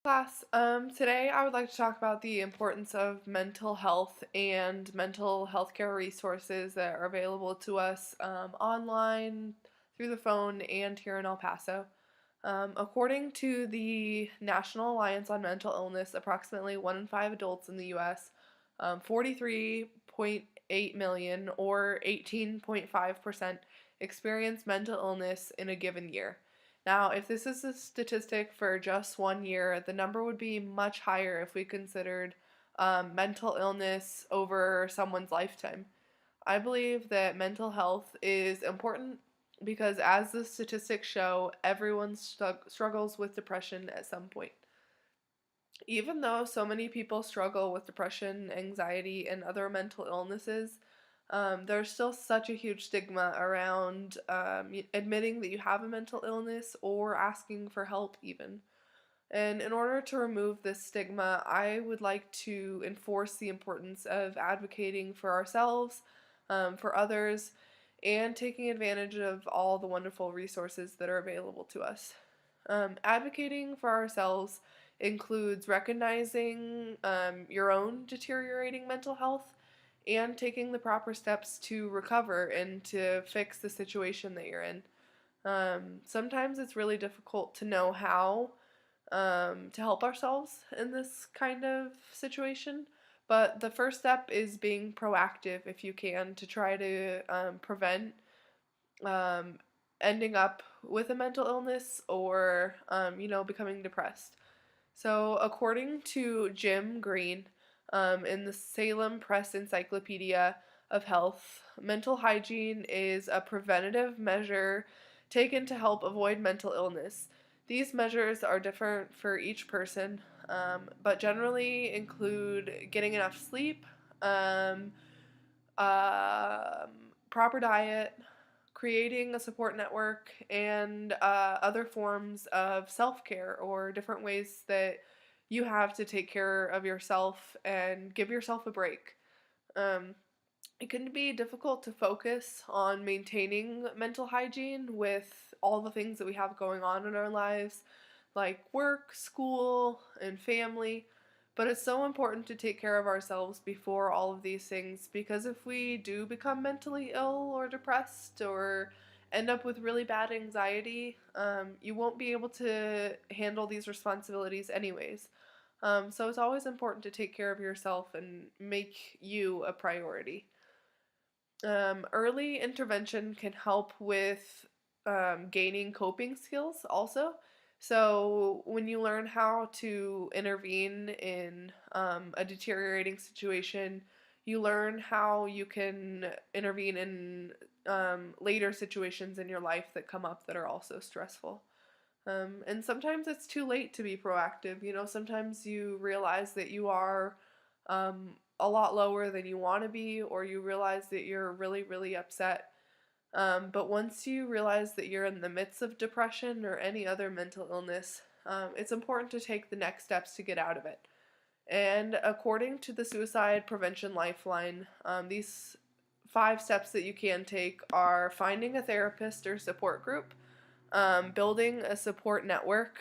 Class, today I would like to talk about the importance of mental health and mental health care resources that are available to us online, through the phone, and here in El Paso. According to the National Alliance on Mental Illness, approximately 1 in 5 adults in the U.S., 43.8 million or 18.5% experience mental illness in a given year. Now, if this is a statistic for just 1 year, the number would be much higher if we considered mental illness over someone's lifetime. I believe that mental health is important because, as the statistics show, everyone struggles with depression at some point. Even though so many people struggle with depression, anxiety, and other mental illnesses, there's still such a huge stigma around admitting that you have a mental illness or asking for help, even. And in order to remove this stigma, I would like to enforce the importance of advocating for ourselves, for others, and taking advantage of all the wonderful resources that are available to us. Advocating for ourselves includes recognizing your own deteriorating mental health and taking the proper steps to recover and to fix the situation that you're in. Sometimes it's really difficult to know how to help ourselves in this kind of situation. But the first step is being proactive if you can to try to prevent um, ending up with a mental illness or, becoming depressed. So, according to Jim Green, in the Salem Press Encyclopedia of Health, mental hygiene is a preventative measure taken to help avoid mental illness. These measures are different for each person, but generally include getting enough sleep, um, proper diet, creating a support network, and other forms of self care or different ways that you have to take care of yourself and give yourself a break. Um, it can be difficult to focus on maintaining mental hygiene with all the things that we have going on in our lives, like work, school, and family. But it's so important to take care of ourselves before all of these things, because if we do become mentally ill or depressed or end up with really bad anxiety, you won't be able to handle these responsibilities anyways. So it's always important to take care of yourself and make you a priority. Early intervention can help with gaining coping skills also. So, when you learn how to intervene in a deteriorating situation, you learn how you can intervene in later situations in your life that come up that are also stressful. And sometimes it's too late to be proactive. Sometimes you realize that you are a lot lower than you want to be, or you realize that you're really, really upset. But once you realize that you're in the midst of depression or any other mental illness, it's important to take the next steps to get out of it. And according to the Suicide Prevention Lifeline, these 5 steps that you can take are finding a therapist or support group, building a support network,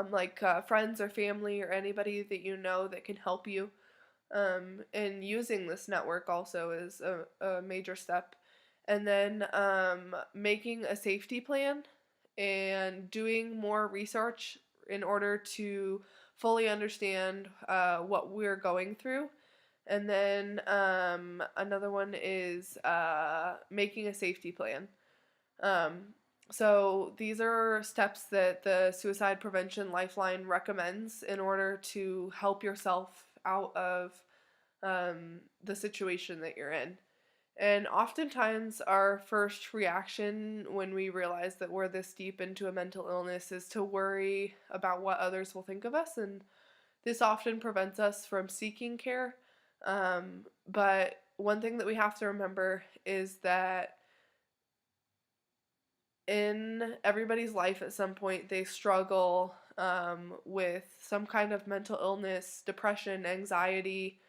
like friends or family or anybody that you know that can help you. And using this network also is a major step. And then making a safety plan and doing more research in order to fully understand what we're going through. And then another one is making a safety plan. Um, so these are steps that the Suicide Prevention Lifeline recommends in order to help yourself out of the situation that you're in. And oftentimes, our first reaction when we realize that we're this deep into a mental illness is to worry about what others will think of us, and this often prevents us from seeking care. But one thing that we have to remember is that in everybody's life at some point they struggle with some kind of mental illness, depression, anxiety,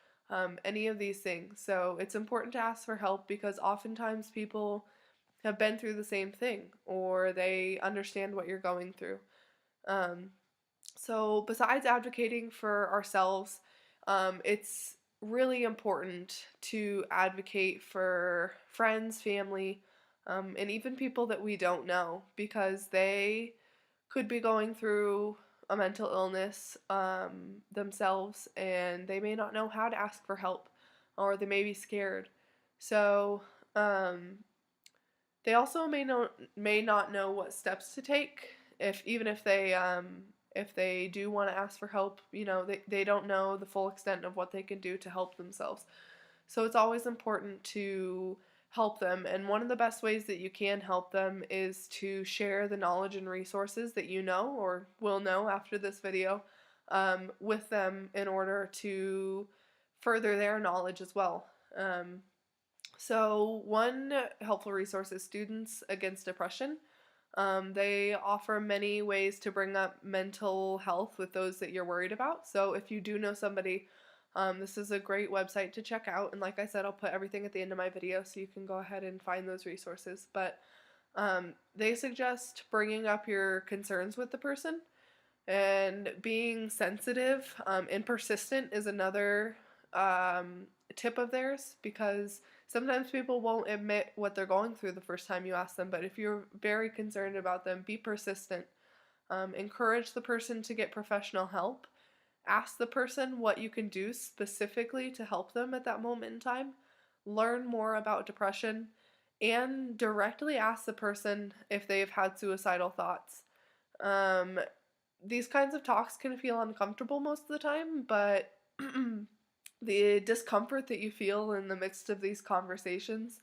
any of these things. So it's important to ask for help because oftentimes people have been through the same thing or they understand what you're going through. Um, So, besides advocating for ourselves, it's really important to advocate for friends, family, and even people that we don't know because they could be going through a mental illness themselves and they may not know how to ask for help or they may be scared. So, um, they also may not know what steps to take if even if they do want to ask for help, they don't know the full extent of what they can do to help themselves. So it's always important to help them, and one of the best ways that you can help them is to share the knowledge and resources that you know or will know after this video with them in order to further their knowledge as well. So, one helpful resource is Students Against Depression. They offer many ways to bring up mental health with those that you're worried about. So, if you do know somebody, this is a great website to check out. And like I said, I'll put everything at the end of my video so you can go ahead and find those resources. But they suggest bringing up your concerns with the person and being sensitive and persistent is another tip of theirs because sometimes people won't admit what they're going through the first time you ask them. But if you're very concerned about them, be persistent. Encourage the person to get professional help. Ask the person what you can do specifically to help them at that moment in time. Learn more about depression and directly ask the person if they've had suicidal thoughts. Um, these kinds of talks can feel uncomfortable most of the time, but the discomfort that you feel in the midst of these conversations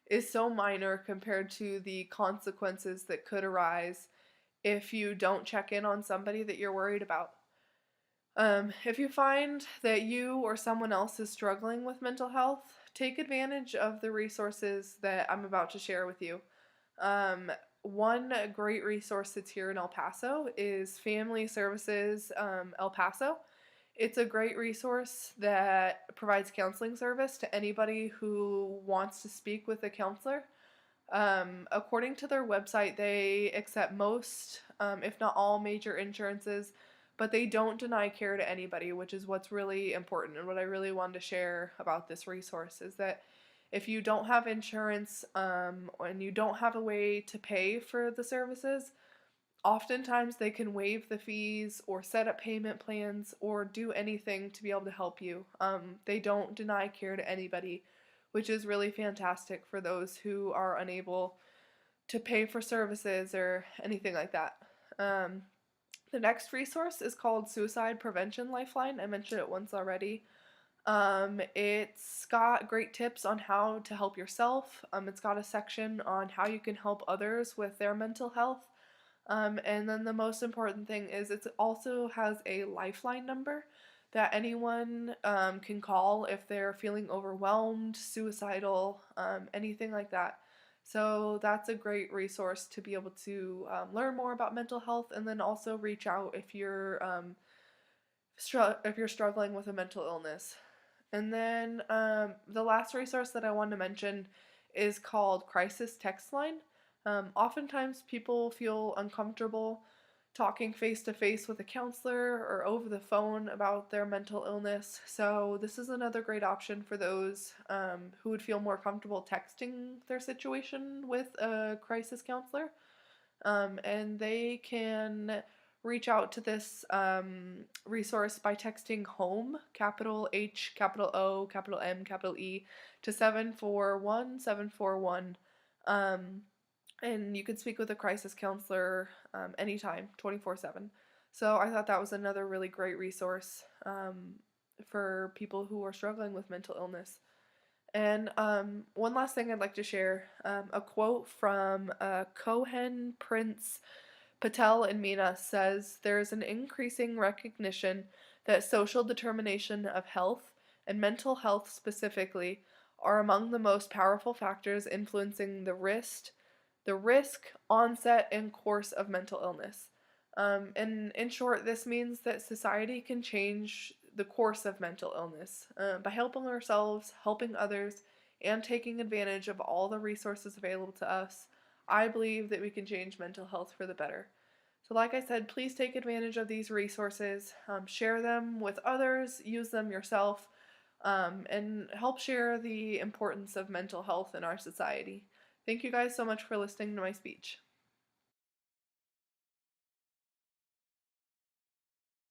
is so minor compared to the consequences that could arise if you don't check in on somebody that you're worried about. If you find that you or someone else is struggling with mental health, take advantage of the resources that I'm about to share with you. Um, One great resource that's here in El Paso is Family Services El Paso. It's a great resource that provides counseling service to anybody who wants to speak with a counselor. According to their website, they accept most, if not all, major insurances, but they don't deny care to anybody, which is what's really important. And what I really wanted to share about this resource is that if you don't have insurance and you don't have a way to pay for the services, oftentimes they can waive the fees or set up payment plans or do anything to be able to help you. They don't deny care to anybody, which is really fantastic for those who are unable to pay for services or anything like that. Um, the next resource is called Suicide Prevention Lifeline. I mentioned it once already. It's got great tips on how to help yourself. It's got a section on how you can help others with their mental health. And then the most important thing is it also has a lifeline number that anyone can call if they're feeling overwhelmed, suicidal, anything like that. So that's a great resource to be able to learn more about mental health and then also reach out if you're struggling with a mental illness. And then the last resource that I want to mention is called Crisis Text Line. Oftentimes people feel uncomfortable talking face to face with a counselor or over the phone about their mental illness. So this is another great option for those who would feel more comfortable texting their situation with a crisis counselor. And they can reach out to this resource by texting HOME, capital H, capital O, capital M, capital E, to 741-741. And you can speak with a crisis counselor anytime, 24/7. So I thought that was another really great resource for people who are struggling with mental illness. And one last thing I'd like to share a quote from Cohen, Prince, Patel, and Meena says there is an increasing recognition that social determination of health, and mental health specifically, are among the most powerful factors influencing the risk, onset, and course of mental illness. And in short, this means that society can change the course of mental illness by helping ourselves, helping others, and taking advantage of all the resources available to us. I believe that we can change mental health for the better. So, like I said, please take advantage of these resources, share them with others, use them yourself, and help share the importance of mental health in our society. Thank you guys so much for listening to my speech.